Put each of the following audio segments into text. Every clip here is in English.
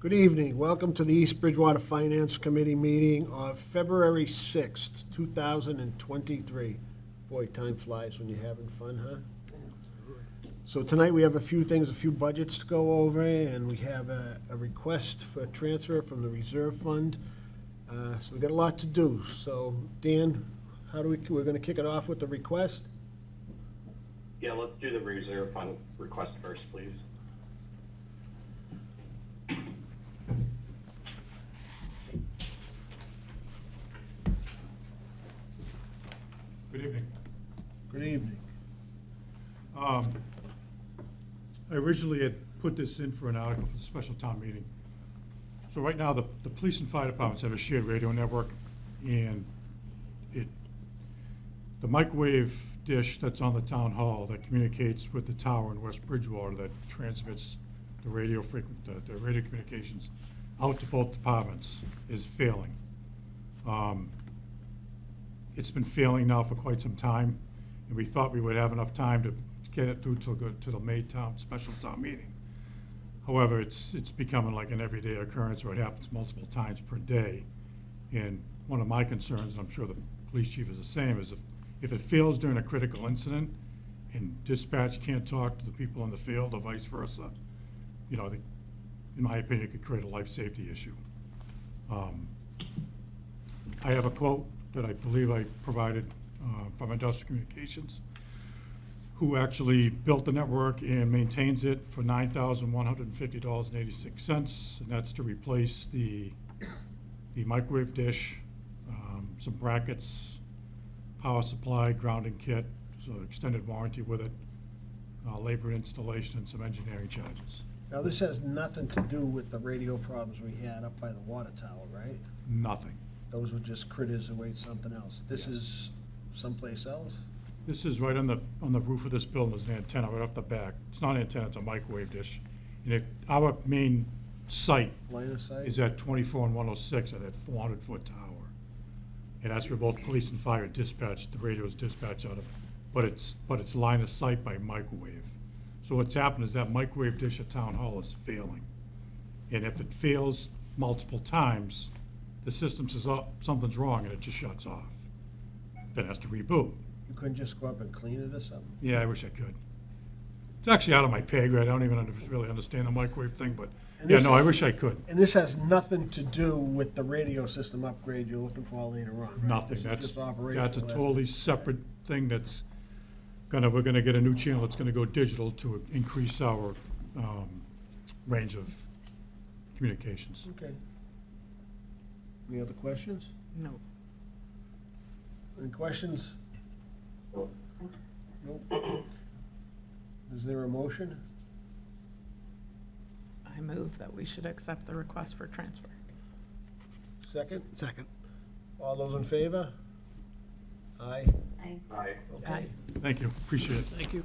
Good evening. Welcome to the East Bridgewater Finance Committee meeting of February 6th, 2023. Boy, time flies when you're having fun, huh? So tonight we have a few budgets to go over, and we have a request for transfer from the reserve fund. So we got a lot to do. So Dan, we're going to kick it off with the request? Yeah, let's do the reserve fund request first, please. Good evening. Good evening. I originally had put this in for an article for the special town meeting. So right now, the police and fire departments have a shared radio network, and the microwave dish that's on the town hall that communicates with the tower in West Bridgewater that transmits the radio communications out to both departments is failing. It's been failing now for quite some time, and we thought we would have enough time to get it through to the May special town meeting. However, it's becoming like an everyday occurrence where it happens multiple times per day. And one of my concerns, and I'm sure the police chief is the same, is if it fails during a critical incident and dispatch can't talk to the people in the field or vice versa, you know, in my opinion, it could create a life safety issue. I have a quote that I believe I provided from Industrial Communications, who actually built the network and maintains it for $9,150.86, and that's to replace the microwave dish, some brackets, power supply, grounding kit, so extended warranty with it, labor installation, and some engineering charges. Now, this has nothing to do with the radio problems we had up by the water tower, right? Nothing. Those were just critters who ate something else. This is someplace else? This is right on the roof of this building. There's an antenna right off the back. It's not an antenna, it's a microwave dish. And our main site Line of sight? is at 24 and 106 at that 400-foot tower. And that's where both police and fire dispatch, the radio is dispatched out of. But it's line of sight by microwave. So what's happened is that microwave dish at Town Hall is failing. And if it fails multiple times, the system says, oh, something's wrong, and it just shuts off. Then it has to reboot. You couldn't just go up and clean it or something? Yeah, I wish I could. It's actually out of my pay grade. I don't even really understand the microwave thing, but yeah, no, I wish I could. And this has nothing to do with the radio system upgrade you're looking for later on, right? Nothing. This is That's just operational. a totally separate thing that's we're gonna get a new channel that's gonna go digital to increase our range of communications. Okay. Any other questions? No. Any questions? Nope. Is there a motion? I move that we should accept the request for transfer. Second? Second. All those in favor? Aye. Aye. Okay. Aye. Thank you. Appreciate it. Thank you.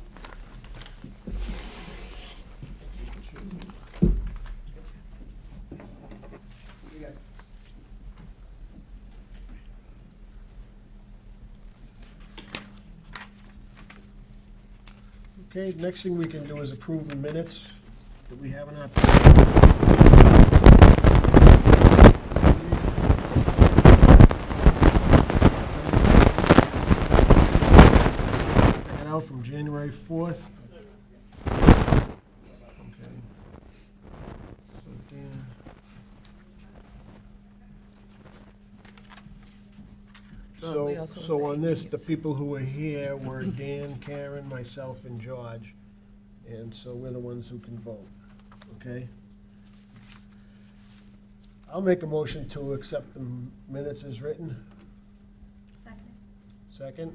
Okay, next thing we can do is approve the minutes that we have in our. Check it out from January 4th. Okay. So Dan. Well, we also So have on the this, the 18th. people who were here were Dan, Karen, myself, and George. And so we're the ones who can vote, okay? I'll make a motion to accept the minutes as written. Second. Second?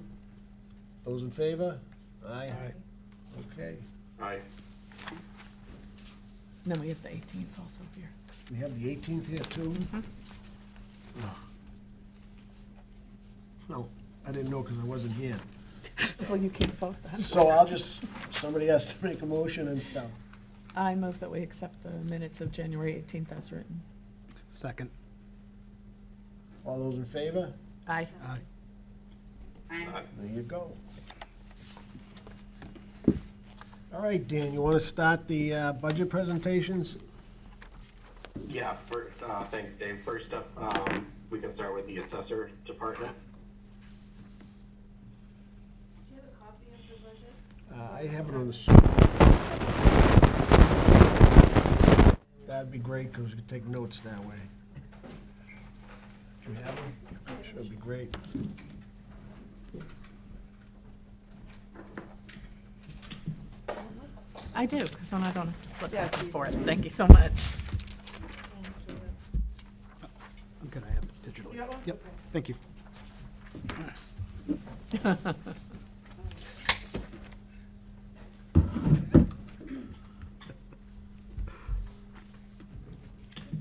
Those in favor? Aye. Okay. Aye. Then we have the 18th also here. We have the 18th here too? Oh. No, I didn't know because I wasn't here. Well, you can't vote then. So I'll just, somebody has to make a motion and stuff. I move that we accept the minutes of January 18th as written. Second. All those in favor? Aye. Aye. Aye. There you go. All right, Dan, you want to start the budget presentations? Yeah, first, thanks, Dave. First up, we can start with the assessor department. Do you have a copy of the budget? I have it on the, that'd be great, because we could take notes that way. Do you have them? Sure, it'd be great. I do, because then I don't have to flip Yeah, back and it's forth. easier. Thank you so much. I'm good, I have it digitally. Yep, thank you.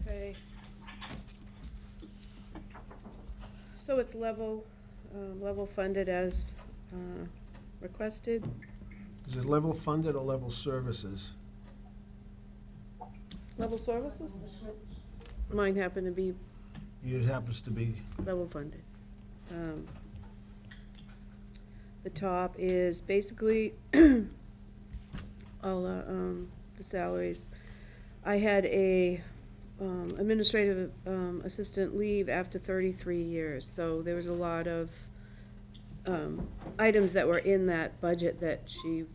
Okay. So it's level funded as requested. Is it level funded or level services? Level services? Mine happen to be It happens to be, level funded. The top is basically all the salaries. I had a administrative assistant leave after 33 years, so there was a lot of items that were in that budget that she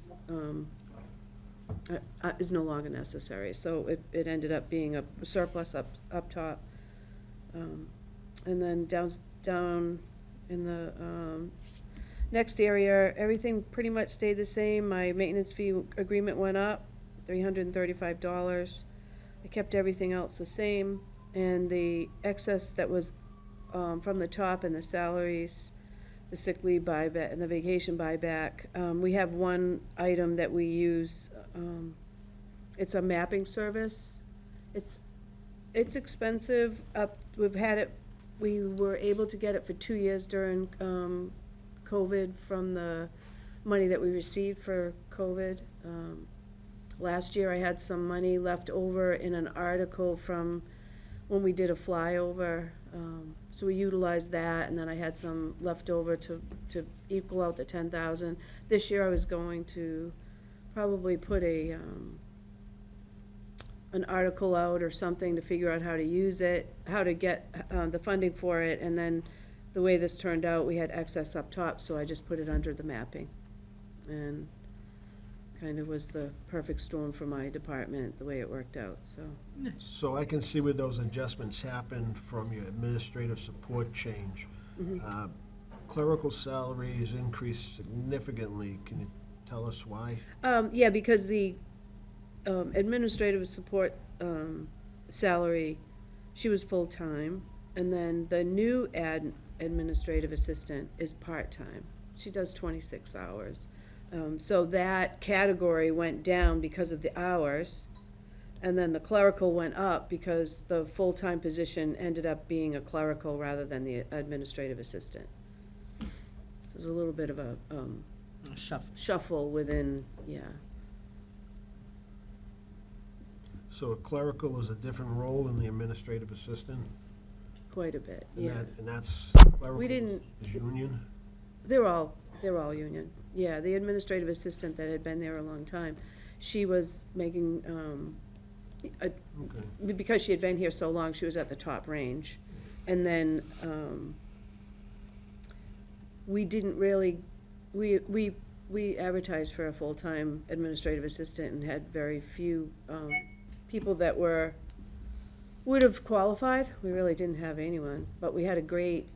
is no longer necessary. So it ended up being a surplus up top. And then down in the next area, everything pretty much stayed the same. My maintenance fee agreement went up, $335. I kept everything else the same, and the excess that was from the top and the salaries, the sick leave buyback and the vacation buyback, we have one item that we use. It's a mapping service. It's expensive. We've had it. We were able to get it for 2 years during COVID from the money that we received for COVID. Last year, I had some money left over in an article from when we did a flyover. So we utilized that, and then I had some left over to equal out the 10,000. This year, I was going to probably put an article out or something to figure out how to use it, how to get the funding for it, and then the way this turned out, we had excess up top, so I just put it under the mapping. And kind of was the perfect storm for my department, the way it worked out, so. so I can see where those adjustments happen from your administrative support change. Clerical salaries increased significantly. Can you tell us why? Yeah, because the administrative support salary, she was full-time, and then the new administrative assistant is part-time. She does 26 hours. So that category went down because of the hours, and then the clerical went up because the full-time position ended up being a clerical rather than the administrative assistant. So there's a little bit of a shuffle within, yeah. So a clerical is a different role than the administrative assistant? Quite a bit, And yeah. And that's, clerical didn't- is union? They're all union. Yeah, the administrative assistant that had been there a long time, she was making, Okay. because she had been here so long, she was at the top range. And then, we didn't really, we advertised for a full-time administrative assistant and had very few, people that would have qualified. We really didn't have anyone, but we had a great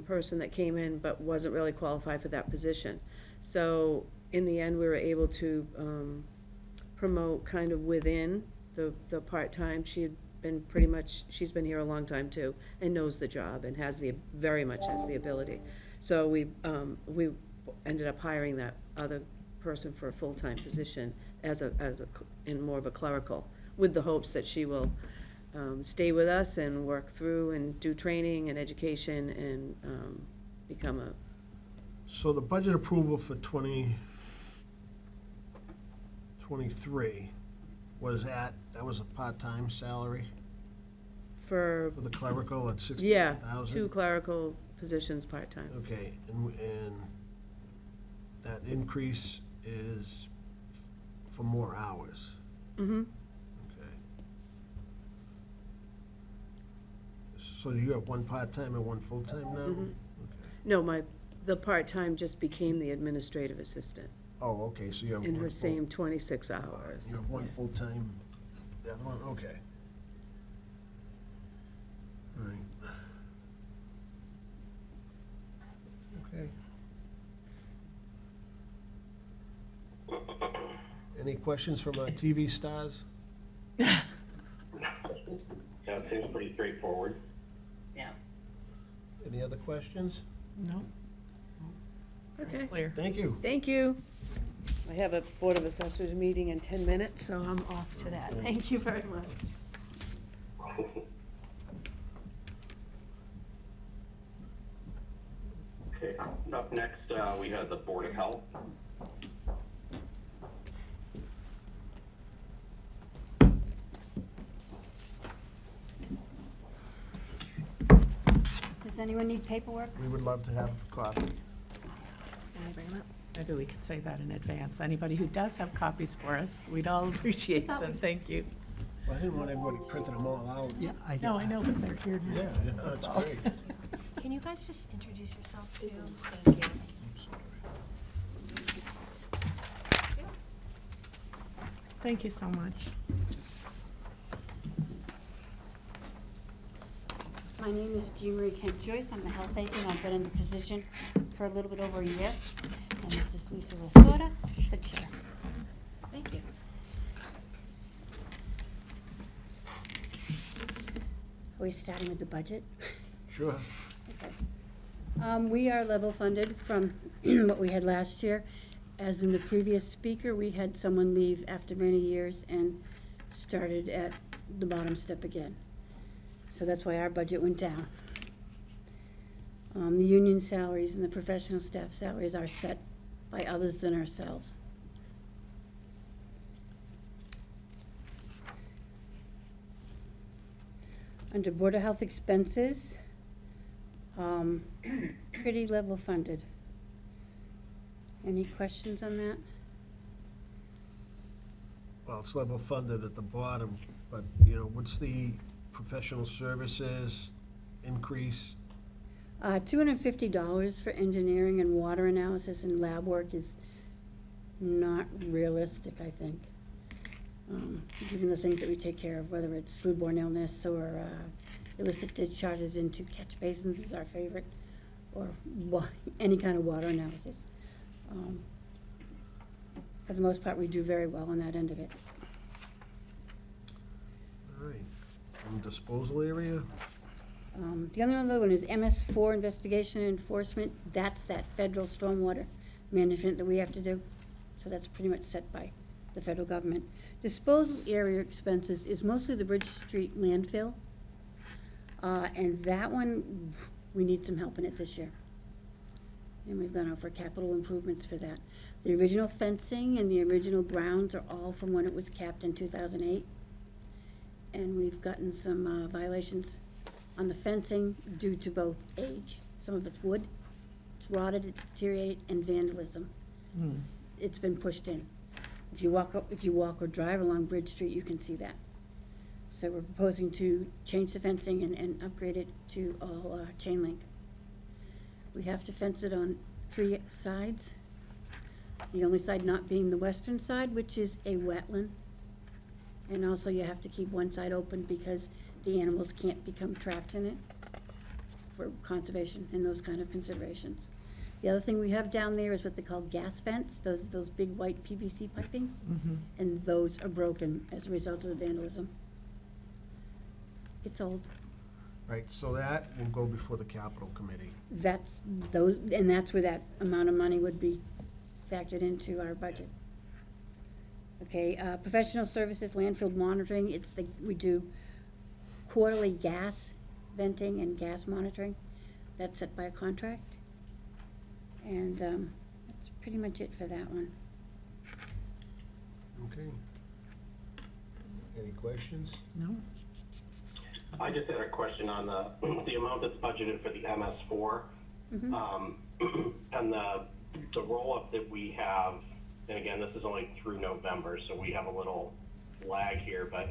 person that came in but wasn't really qualified for that position. So in the end, we were able to promote kind of within the part-time. She had been she's been here a long time too, and knows the job and very much has the ability. So we ended up hiring that other person for a full-time position in more of a clerical, with the hopes that she will stay with us and work through and do training and education and become a. So the budget approval for 2023 that was a part-time salary For, for the clerical at 60,000? yeah, 2 clerical positions part-time. Okay, and that increase is for more hours? Mm-hmm. Okay. So do you have one part-time and one full-time now? Mhm. Okay. No, the part-time just became the administrative assistant Oh, okay, so you have one in her full- same 26 all right, hours. You have one full-time, the other one, okay. All right. Okay. Any questions from our TV stars? Yeah, it seems pretty straightforward. Any other questions? No? Okay, Clear. Thank you. thank you. I have a Board of Assessors meeting in 10 minutes, so I'm off to that. Thank you very much. Okay, up next, we have the Board of Health. Does anyone need paperwork? We would love to have coffee. Can I bring them up? Maybe we could say that in advance. Anybody who does have copies for us, we'd all appreciate them. Thank you. Well, I didn't want everybody printing them all out. Yeah, No, I know, but they're here now. Yeah, that's great. Can you guys just introduce yourself too? Thank you. Thank you so much. My name is Jean Marie Kent Joyce. I'm the health agent. I've been in the position for a little bit over a year. And this is Lisa Lasorda, the chair. Thank you. Are we starting with the budget? Sure. Okay. We are level funded from what we had last year. As in the previous speaker, we had someone leave after many years and started at the bottom step again. So that's why our budget went down. The union salaries and the professional staff salaries are set by others than ourselves. Under Board of Health expenses, pretty level funded. Any questions on that? Well, it's level funded at the bottom, but, what's the professional services increase? $250 for engineering and water analysis and lab work is not realistic, I think. Given the things that we take care of, whether it's foodborne illness or illicit discharges into catch basins is our favorite, or any kind of water analysis. For the most part, we do very well on that end of it. All right. And disposal area? The other one is MS4, investigation and enforcement. That's that federal stormwater management that we have to do. So that's pretty much set by the federal government. Disposal area expenses is mostly the Bridge Street landfill. And that one, we need some help in it this year. And we've gone out for capital improvements for that. The original fencing and the original grounds are all from when it was capped in 2008. And we've gotten some violations on the fencing due to both age. Some of it's wood, it's rotted, it's deteriorated, and vandalism. It's been pushed in. If you walk or drive along Bridge Street, you can see that. So we're proposing to change the fencing and upgrade it to all chain link. We have to fence it on 3 sides. The only side not being the western side, which is a wetland. And also you have to keep one side open because the animals can't become trapped in it for conservation and those kind of considerations. The other thing we have down there is what they call gas vents, those big white PVC piping. And those are broken as a result of the vandalism. It's old. Right, so that will go before the capital committee. That's where that amount of money would be factored into our budget. Okay, professional services, landfill monitoring, we do quarterly gas venting and gas monitoring. That's set by a contract. And that's pretty much it for that one. Okay. Any questions? No? I just had a question on the amount that's budgeted for the MS4. And the roll-up that we have, and again, this is only through November, so we have a little lag here, but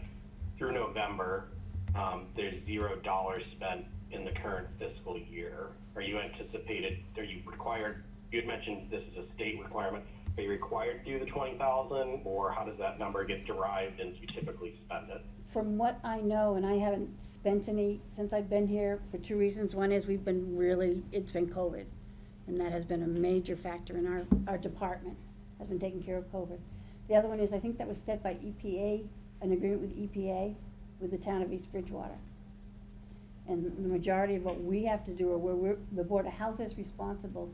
through November, there's $0 spent in the current fiscal year. Are you required, you had mentioned this is a state requirement, are you required to do the 20,000, or how does that number get derived and you typically spend it? From what I know, and I haven't spent any since I've been here, for two reasons. One is it's been COVID, and that has been a major factor in our department, has been taking care of COVID. The other one is, I think that was set by EPA, an agreement with EPA, with the town of East Bridgewater. And the majority of what we have to do, or where the Board of Health is responsible,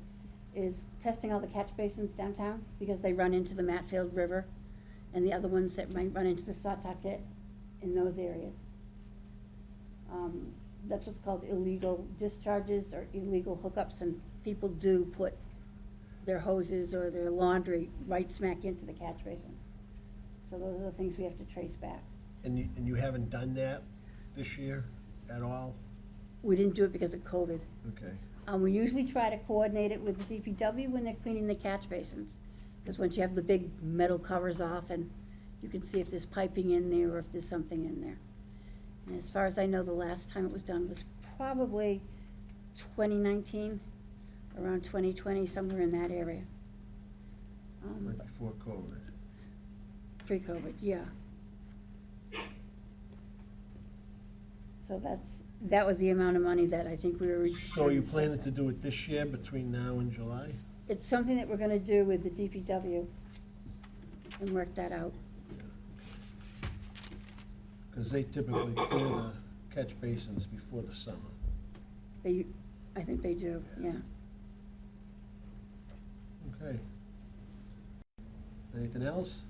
is testing all the catch basins downtown, because they run into the Matfield River, and the other ones that might run into the Sawtucket in those areas. That's what's called illegal discharges or illegal hookups, and people do put their hoses or their laundry right smack into the catch basin. So those are the things we have to trace back. And you haven't done that this year at all? We didn't do it because of COVID. Okay. We usually try to coordinate it with the DPW when they're cleaning the catch basins. Because once you have the big metal covers off, and you can see if there's piping in there or if there's something in there. And as far as I know, the last time it was done was probably 2019, around 2020, somewhere in that area. Right before COVID. Pre-COVID, yeah. So that was the amount of money that I think we were. So are you planning to do it this year, between now and July? It's something that we're gonna do with the DPW and work that out. Because they typically clear the catch basins before the summer. I think they do, yeah. Okay. Anything else?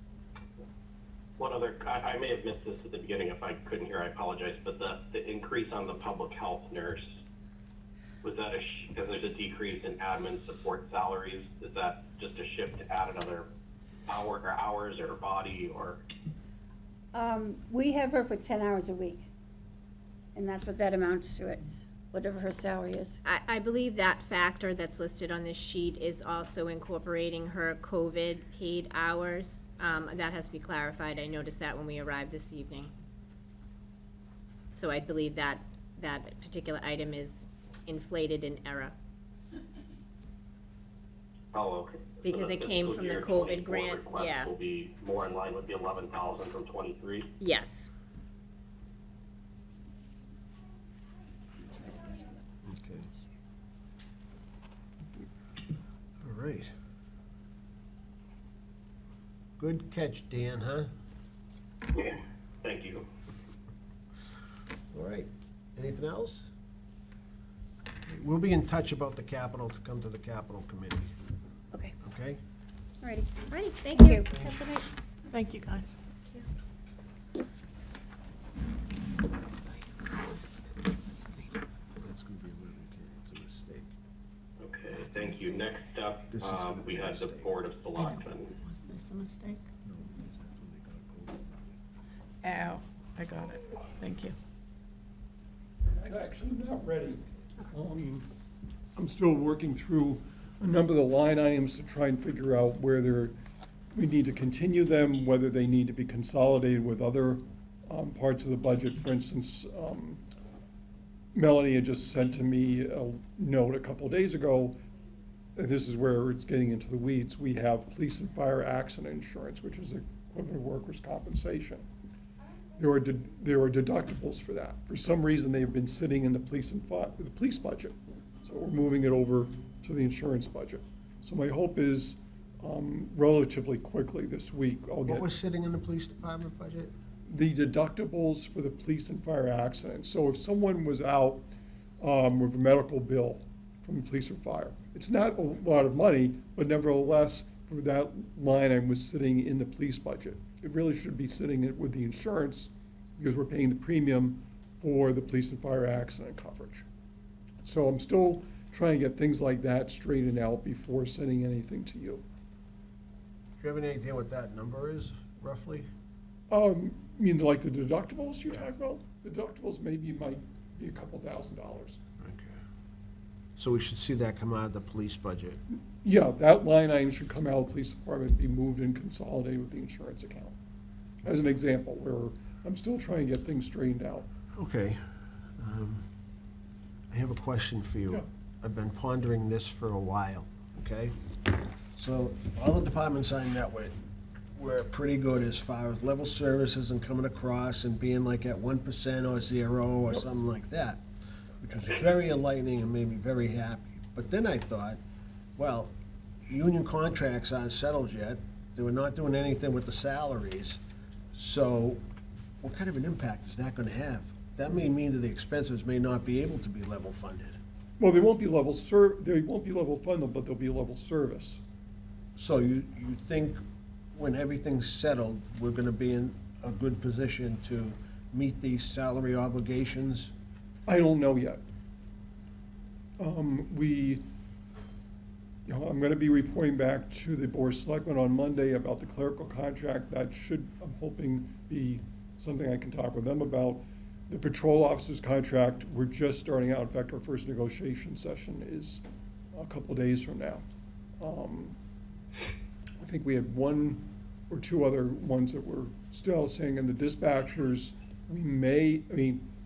One other, I may have missed this at the beginning. If I couldn't hear, I apologize, but the increase on the public health nurse, was that because there's a decrease in admin support salaries? Is that just a shift to add another hours or body, or? We have her for 10 hours a week, and that's what that amounts to it, whatever her salary is. I believe that factor that's listed on this sheet is also incorporating her COVID paid hours. That has to be clarified. I noticed that when we arrived this evening. So I believe that particular item is inflated in error. Oh, okay. Because So it came fiscal from the year COVID 24 grant, request yeah. will be more in line with the 11,000 from 23? Yes. Okay. All right. Good catch, Dan, huh? Yeah. Thank you. All right. Anything else? We'll be in touch about the capital, to come to the capital committee, Okay, okay? alrighty. Alrighty, thank you. Have a good night. Thank you, guys. That's gonna be a little, it's a mistake. Okay, thank you. Next up, This is gonna we be a had the mistake. Board of Selectmen. Was this a mistake? No, that's when they got COVID. Ow, I got it. Thank you. I'm actually not ready. I'm still working through a number of the line items to try and figure out whether we need to continue them, whether they need to be consolidated with other parts of the budget. For instance, Melanie had just sent to me a note a couple of days ago. This is where it's getting into the weeds. We have police and fire accident insurance, which is equivalent of workers' compensation. There are deductibles for that. For some reason, they've been sitting in the police budget. So we're moving it over to the insurance budget. So my hope is relatively quickly this week, I'll What get was sitting in the police department budget? the deductibles for the police and fire accidents. So if someone was out with a medical bill from police or fire, it's not a lot of money, but nevertheless, for that line item was sitting in the police budget. It really should be sitting with the insurance, because we're paying the premium for the police and fire accident coverage. So I'm still trying to get things like that straightened out before sending anything to you. Do you have any idea what that number is, roughly? You mean like the deductibles you're talking about? Deductibles maybe might be a couple $1,000. Okay. So we should see that come out of the police budget. Yeah, that line item should come out of the police department, be moved and consolidated with the insurance account. As an example, where I'm still trying to get things straightened out. Okay. I have a question for you. Yeah. I've been pondering this for a while, okay? So all the departments I met with were pretty good as far as level services and coming across and being like at 1% or 0 or something like that, which was very enlightening and made me very happy. But then I thought, well, union contracts aren't settled yet. They were not doing anything with the salaries. So what kind of an impact is that gonna have? That may mean that the expenses may not be able to be level funded. Well, they won't be level funded, but they'll be level service. So you think when everything's settled, we're gonna be in a good position to meet these salary obligations? I don't know yet. I'm gonna be reporting back to the Board of Selectmen on Monday about the clerical contract. That should, I'm hoping, be something I can talk with them about. The patrol officer's contract, we're just starting out. In fact, our first negotiation session is a couple days from now. I think we had one or two other ones that were still saying, and the dispatchers,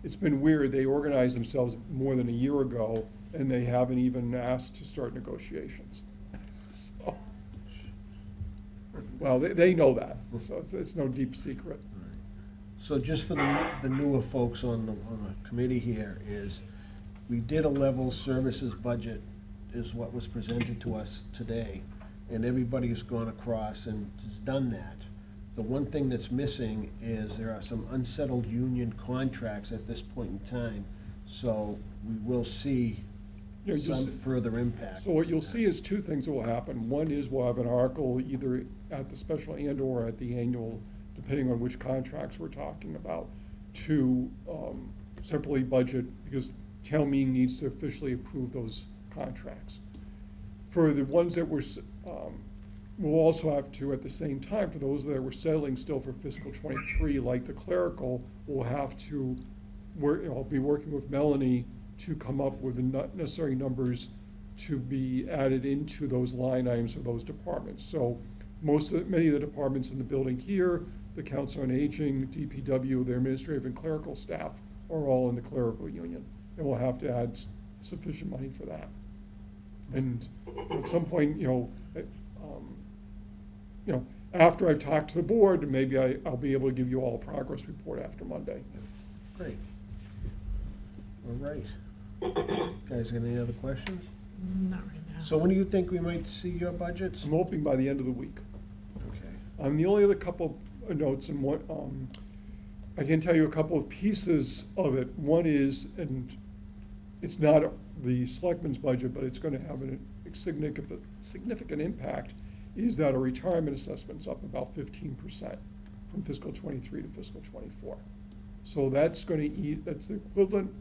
it's been weird. They organized themselves more than a year ago, and they haven't even asked to start negotiations. So, well, they know that, so it's no deep secret. So just for the newer folks on the committee here is, we did a level services budget is what was presented to us today. And everybody's gone across and has done that. The one thing that's missing is there are some unsettled union contracts at this point in time. So we will see Yeah, you'll some see- further impact. So what you'll see is two things that will happen. One is we'll have an article either at the special and/or at the annual, depending on which contracts we're talking about, to separately budget, because town meeting needs to officially approve those contracts. For the ones that we'll also have to, at the same time, for those that were settling still for fiscal '23, like the clerical, we'll have to I'll be working with Melanie to come up with the necessary numbers to be added into those line items of those departments. So many of the departments in the building here, the Council on Aging, DPW, their administrative and clerical staff are all in the clerical union. And we'll have to add sufficient money for that. And at some point, after I've talked to the board, maybe I'll be able to give you all a progress report after Monday. Great. All right. Guys, got any other questions? Not right now. So when do you think we might see your budgets? I'm hoping by the end of the week. Okay. The only other couple of notes, and what, I can tell you a couple of pieces of it. One is, and it's not the selectmen's budget, but it's gonna have a significant impact, is that our retirement assessment's up about 15% from fiscal '23 to fiscal '24. So that's that's the equivalent,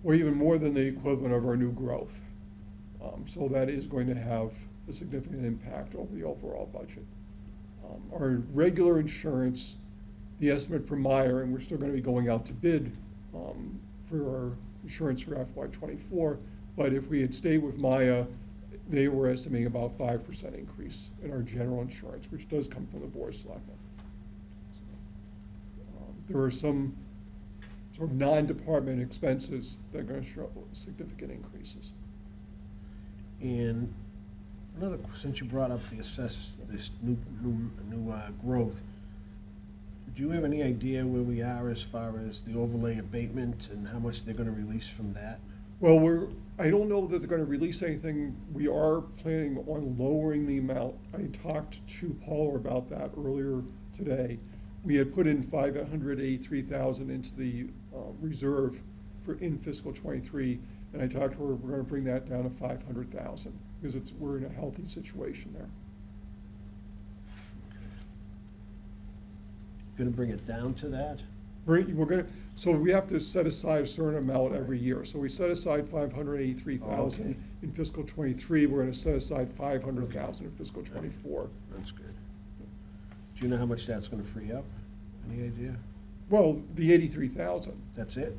or even more than the equivalent of our new growth. So that is going to have a significant impact over the overall budget. Our regular insurance, the estimate for Meyer, and we're still gonna be going out to bid for our insurance for FY '24, but if we had stayed with Maya, they were estimating about 5% increase in our general insurance, which does come from the Board of Selectmen. There are some sort of non-department expenses that are gonna show significant increases. And since you brought up this new growth, do you have any idea where we are as far as the overlay abatement and how much they're gonna release from that? Well, I don't know that they're gonna release anything. We are planning on lowering the amount. I talked to Paula about that earlier today. We had put in $583,000 into the reserve in fiscal '23, and I talked to her, we're gonna bring that down to $500,000, because we're in a healthy situation there. Gonna bring it down to that? So we have to set aside a certain amount every year. So we set aside $583,000 Okay. in fiscal '23, we're gonna set aside $500,000 in fiscal '24. That's good. Do you know how much that's gonna free up? Any idea? Well, the 83,000. That's it?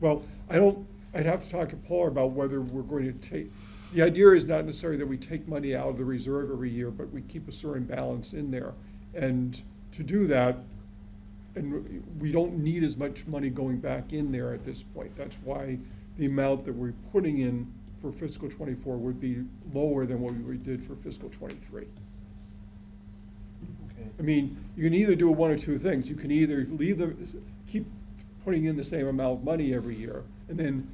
Well, I'd have to talk to Paul about whether we're going to take, the idea is not necessarily that we take money out of the reserve every year, but we keep a certain balance in there. And to do that, and we don't need as much money going back in there at this point. That's why the amount that we're putting in for fiscal '24 would be lower than what we did for fiscal '23. Okay. I mean, you can either do one or two things. You can either keep putting in the same amount of money every year, and then,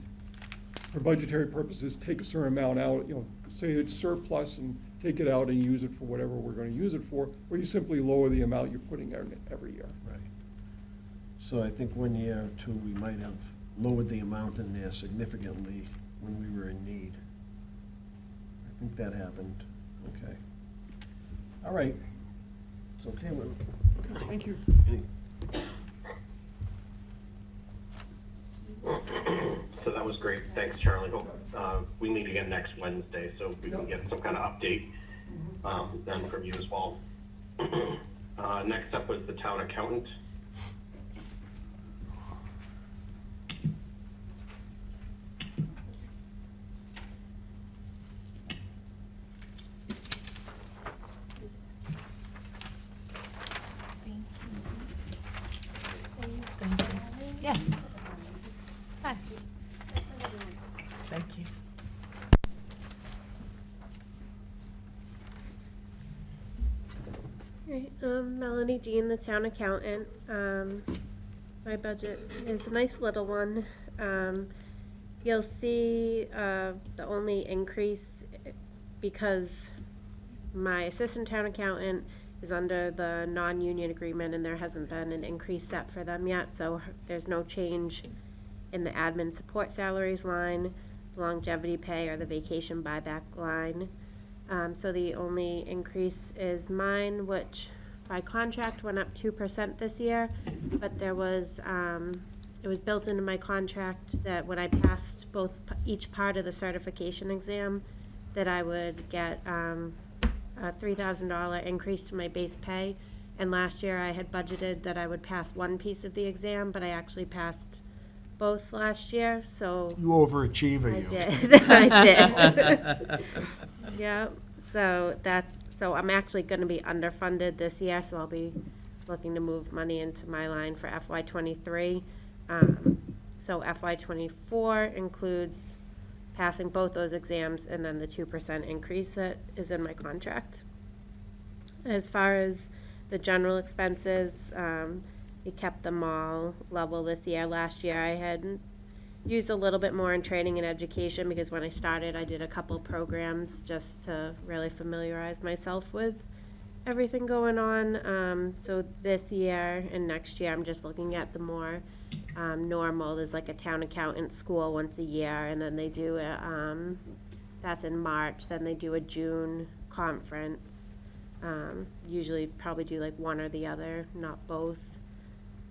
for budgetary purposes, take a certain amount out, say it's surplus and take it out and use it for whatever we're gonna use it for, or you simply lower the amount you're putting in every year. Right. So I think 1 year or two, we might have lowered the amount in there significantly when we were in need. I think that happened. Okay. All right. It's okay with me. Thank you. So that was great. Thanks, Charlie. Hope, we meet again next Wednesday, so we can get some kind of update, then from you as well. Next up was the town accountant. Yes. Hi. Thank you. Right, Melanie Dean, the town accountant. My budget is a nice little one. You'll see the only increase because my assistant town accountant is under the non-union agreement and there hasn't been an increase set for them yet, so there's no change in the admin support salaries line, the longevity pay, or the vacation buyback line. So the only increase is mine, which by contract went up 2% this year, but there was, it was built into my contract that when I passed each part of the certification exam, that I would get a $3,000 increase to my base pay. And last year I had budgeted that I would pass one piece of the exam, but I actually passed both last year, so. You overachiever, I you. did, I did. Yeah, so I'm actually gonna be underfunded this year, so I'll be looking to move money into my line for FY '23. So FY '24 includes passing both those exams and then the 2% increase that is in my contract. As far as the general expenses, we kept them all level this year. Last year I had used a little bit more in training and education because when I started I did a couple programs just to really familiarize myself with everything going on. So this year and next year I'm just looking at the more normal. There's like a town accountant school once a year, and then they do that's in March, then they do a June conference. Usually probably do like one or the other, not both.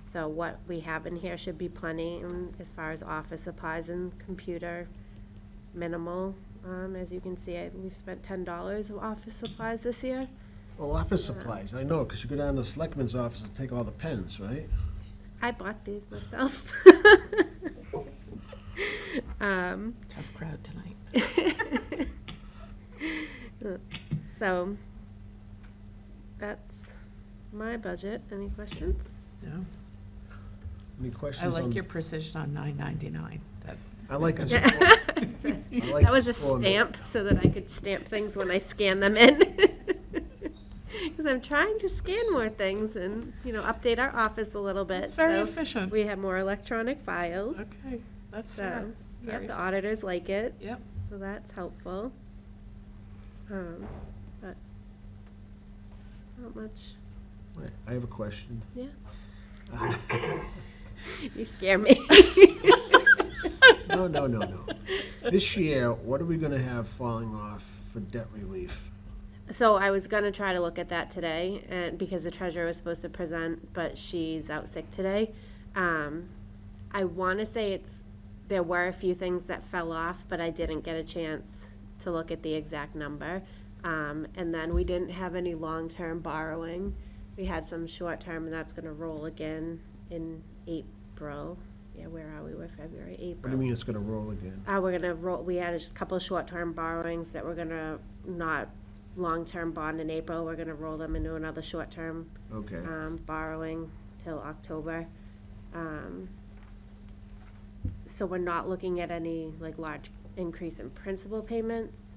So what we have in here should be plenty as far as office supplies and computer, minimal. As you can see, we've spent $10 of office supplies this year. Well, office supplies, I know, because you go down to the selectman's office and take all the pens, right? I bought these myself. Tough crowd tonight. So that's my budget. Any questions? No. Any I questions on? like your precision on $9.99. I like the Yeah. support. I like That was the a score. stamp so that I could stamp things when I scan them in. Because I'm trying to scan more things and, update our office a little bit. It's very so efficient. We have more electronic files. Okay, that's fair. So, yeah, Very the fair. auditors like it. Yep. So that's helpful. But not much. Wait, I have a question. Yeah. You scare me. No. This year, what are we gonna have falling off for debt relief? So I was gonna try to look at that today, and because the treasurer was supposed to present, but she's out sick today. I wanna say there were a few things that fell off, but I didn't get a chance to look at the exact number. And then we didn't have any long-term borrowing. We had some short-term, and that's gonna roll again in April. Yeah, where are we? We're February, April. What do you mean it's gonna roll again? We're gonna roll, we had a couple of short-term borrowings that we're gonna not long-term bond in April. We're gonna roll them into another short-term Okay. borrowing till October. so we're not looking at any like large increase in principal payments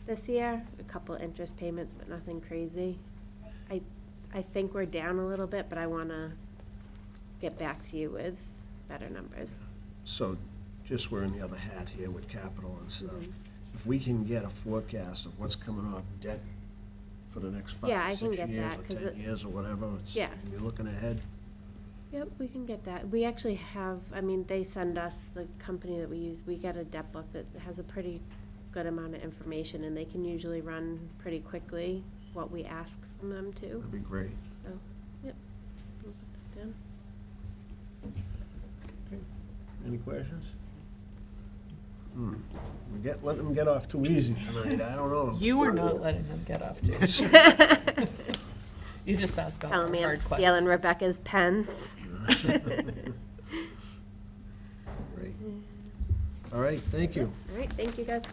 this year. A couple interest payments, but nothing crazy. I think we're down a little bit, but I wanna get back to you with better numbers. So just wearing the other hat here with capital and stuff. Mhm. If we can get a forecast of what's coming off debt for the next Yeah, 5, I can 6 get years that, or 'cause 10 it- years or whatever, Yeah. and you're looking ahead. Yep, we can get that. We actually have, I mean, they send us, the company that we use, we get a debt book that has a pretty good amount of information, and they can usually run pretty quickly what we ask from them too. That'd be great. So, yep. We'll put that down. Any questions? Let them get off too easy tonight, I don't know. You are not letting them get off too. You just ask all Telling the me I'm hard stealing questions. Rebecca's pens. Great. All right, thank you. All right, thank you, guys.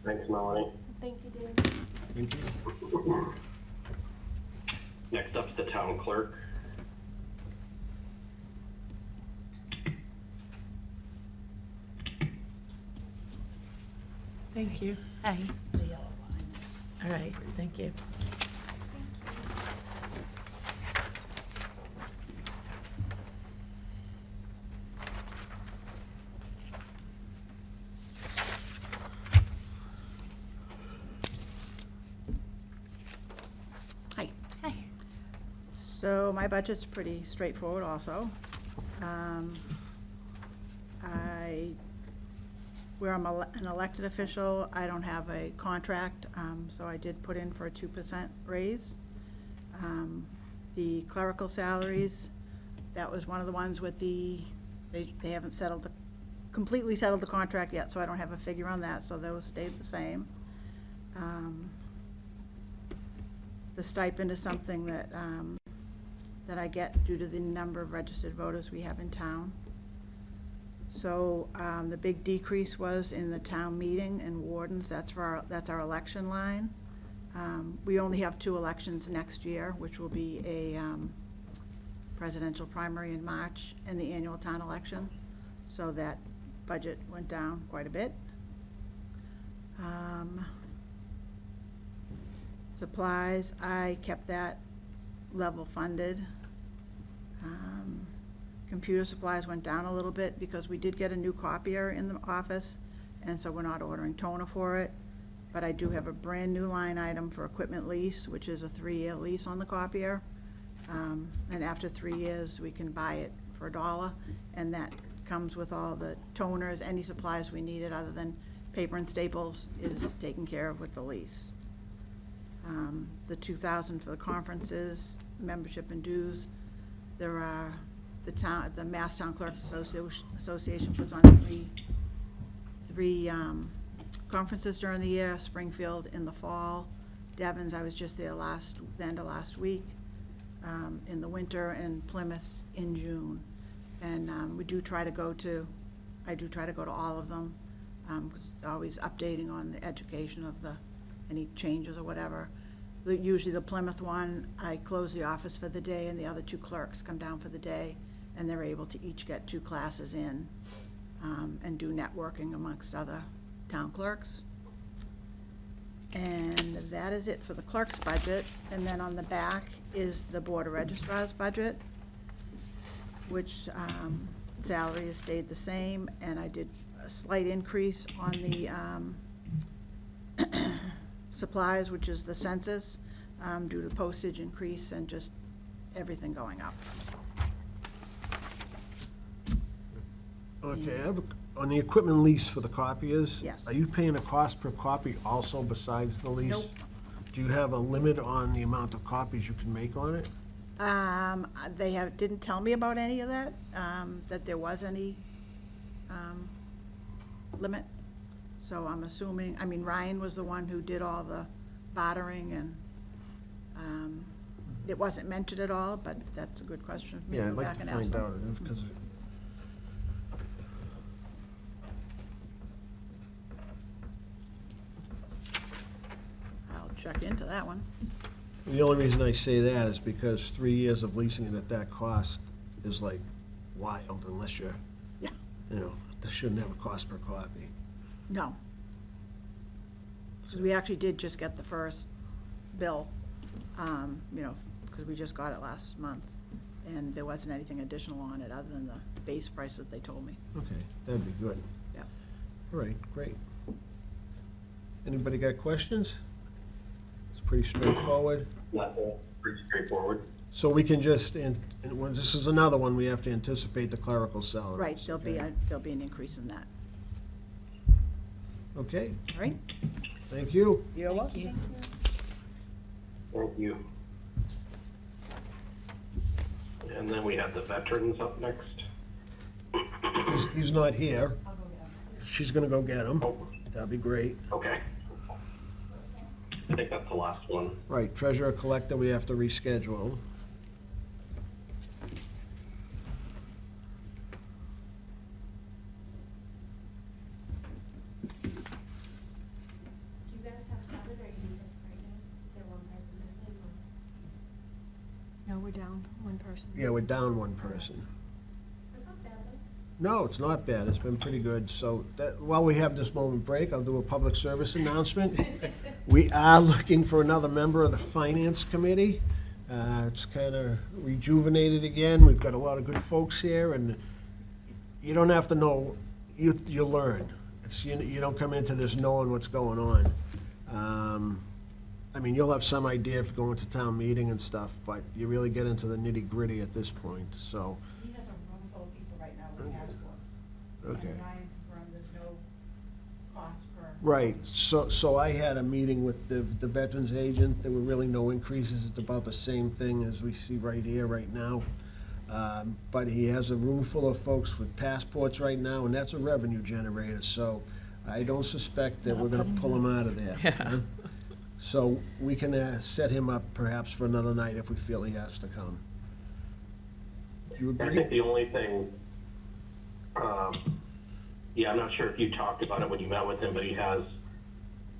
Thanks, Melanie. Thank you, Dan. Thank you. Next up is the town clerk. Thank you. Hi. All right, thank you. Hi. Hi. So my budget's pretty straightforward also. Where I'm an elected official, I don't have a contract, so I did put in for a 2% raise. The clerical salaries, that was one of the ones with they haven't completely settled the contract yet, so I don't have a figure on that, so those stayed the same. The stipend is something that I get due to the number of registered voters we have in town. So the big decrease was in the town meeting and wardens. That's our election line. We only have 2 elections next year, which will be a presidential primary in March and the annual town election. So that budget went down quite a bit. Supplies, I kept that level funded. Computer supplies went down a little bit because we did get a new copier in the office, and so we're not ordering toner for it. But I do have a brand-new line item for equipment lease, which is a 3-year lease on the copier. And after 3 years, we can buy it for $1, and that comes with all the toners, any supplies we needed other than paper and staples is taken care of with the lease. The $2,000 for the conferences, membership and dues. There are the Mass Town Clerks Association puts on three conferences during the year, Springfield in the fall, Devon's, I was just there the end of last week, in the winter, and Plymouth in June. And I do try to go to all of them, always updating on the education of any changes or whatever. Usually the Plymouth one, I close the office for the day, and the other 2 clerks come down for the day, and they're able to each get 2 classes in and do networking amongst other town clerks. And that is it for the clerk's budget. And then on the back is the Board of Registrar's budget, which salary has stayed the same, and I did a slight increase on the supplies, which is the census, due to the postage increase and just everything going up. Okay, on the equipment lease for the copiers? Yes. Are you paying a cost per copy also besides the lease? Nope. Do you have a limit on the amount of copies you can make on it? They didn't tell me about any of that, that there was any limit. So I'm assuming, Ryan was the one who did all the bartering, and it wasn't mentioned at all, but that's a good question for me to Yeah, I'd go like back to and ask find them. out, because I'll check into that one. the only reason I say that is because 3 years of leasing it at that cost is like wild unless you're, Yeah. you know, that shouldn't have a cost per copy. No. Because we actually did just get the first bill, because we just got it last month. And there wasn't anything additional on it other than the base price that they told me. Okay, that'd be good. Yeah. All right, great. Anybody got questions? It's pretty straightforward. That's pretty straightforward. So we can just, and when this is another one, we have to anticipate the clerical salaries. Right, there'll okay? be an increase in that. Okay, All right? thank you. You're welcome. Thank you. And then we have the veterans up next. He's not here. She's gonna go get him. Oh, That'd be great. okay. I think that's the last one. Right, treasurer collector, we have to reschedule. Do you guys have 7 or are you 6 right now? Is there one person missing or? No, we're down one person. Yeah, we're down one person. That's not bad though. No, it's not bad. It's been pretty good. So that, while we have this moment break, I'll do a public service announcement. We are looking for another member of the Finance Committee. It's kind of rejuvenated again. We've got a lot of good folks here, and you don't have to know, you learn. It's, you don't come into this knowing what's going on. I mean, you'll have some idea if you're going to town meeting and stuff, but you really get into the nitty-gritty at this point, so. He has a room full of people right now with passports. Okay. And Ryan confirmed there's no cost per. Right, so I had a meeting with the veterans agent, there were really no increases, it's about the same thing as we see right here, right now. But he has a room full of folks with passports right now, and that's a revenue generator, so I don't suspect that we're gonna pull him out of there. huh? So we can set him up perhaps for another night if we feel he has to come. Do you I agree? think the only thing, yeah, I'm not sure if you talked about it when you met with him, but he has,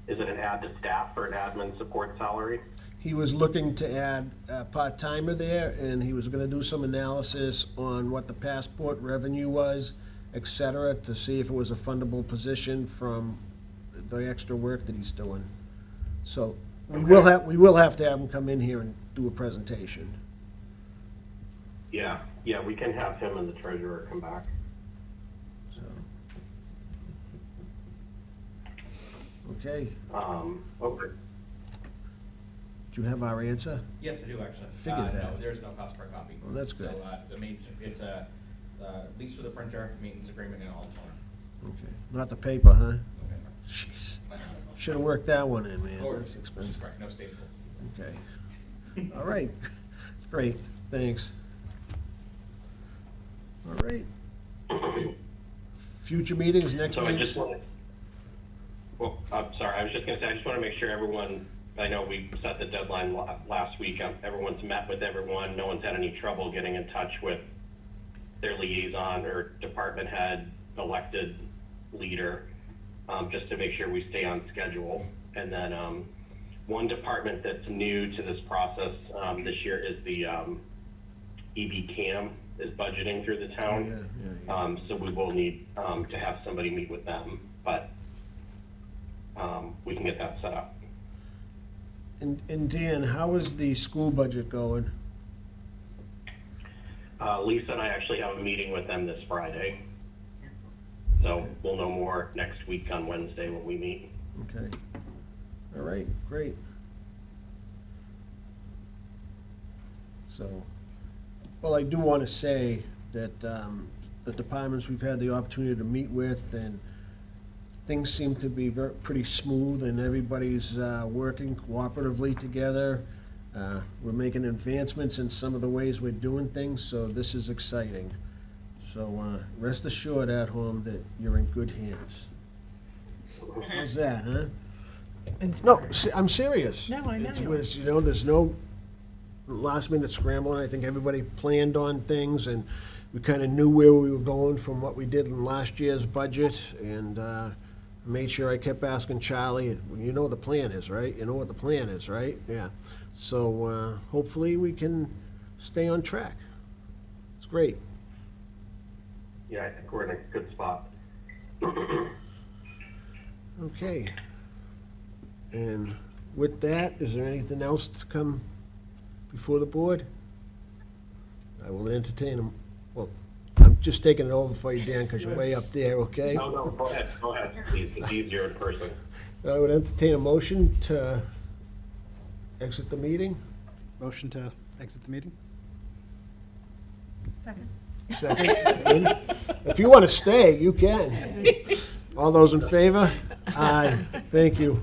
is it an add to staff or an admin support salary? He was looking to add a part-timer there, and he was gonna do some analysis on what the passport revenue was, et cetera, to see if it was a fundable position from the extra work that he's doing. So, we will have to have him come in here and do a presentation. Yeah, we can have him and the treasurer come back. So. Okay, Okay. do you have our answer? Yes, I do actually. Figured that. No, there's no cost per copy. Well, that's good. So, it's a lease for the printer, maintenance agreement, and all toner. Okay, not the paper, huh? Okay. Jeez, should've worked that one in, man, Or- that's expensive. Correct, no staples. Okay. All right, great, thanks. All right. Future meetings, next So I week? just wanted, well, I'm sorry, I was just gonna say, I just wanna make sure everyone, I know we set the deadline last week, everyone's met with everyone, no one's had any trouble getting in touch with their liaison or department head, elected leader, just to make sure we stay on schedule. And then, one department that's new to this process, this year is the, EBCAM is budgeting through the town. Yeah. So we will need, to have somebody meet with them, but, we can get that set up. And Dan, how is the school budget going? Lisa and I actually have a meeting with them this Friday. So we'll know more next week on Wednesday when we meet. Okay, all right, great. So, well, I do want to say that the departments we've had the opportunity to meet with, and things seem to be pretty smooth, and everybody's working cooperatively together. We're making advancements in some of the ways we're doing things, so this is exciting. So rest assured at home that you're in good hands. How's that, huh? No, I'm serious. No, I know It's you with, you know, there's no last minute scrambling. I think everybody planned on things, and we kind of knew where we were going from what we did in last year's budget, and made sure I kept asking Charlie, you know what the plan is, right? You know what the plan is, right? Yeah. So hopefully we can stay on track. It's great. yeah, I think we're in a good spot. Okay. And with that, is there anything else to come before the board? I will entertain them. Well, I'm just taking it over for you, Dan, because you're way up there, okay? No, go ahead, please, it's easier in person. I would entertain a motion to exit the meeting. Motion to exit the meeting? Second. Second. If you want to stay, you can. All those in favor? Aye. Thank you.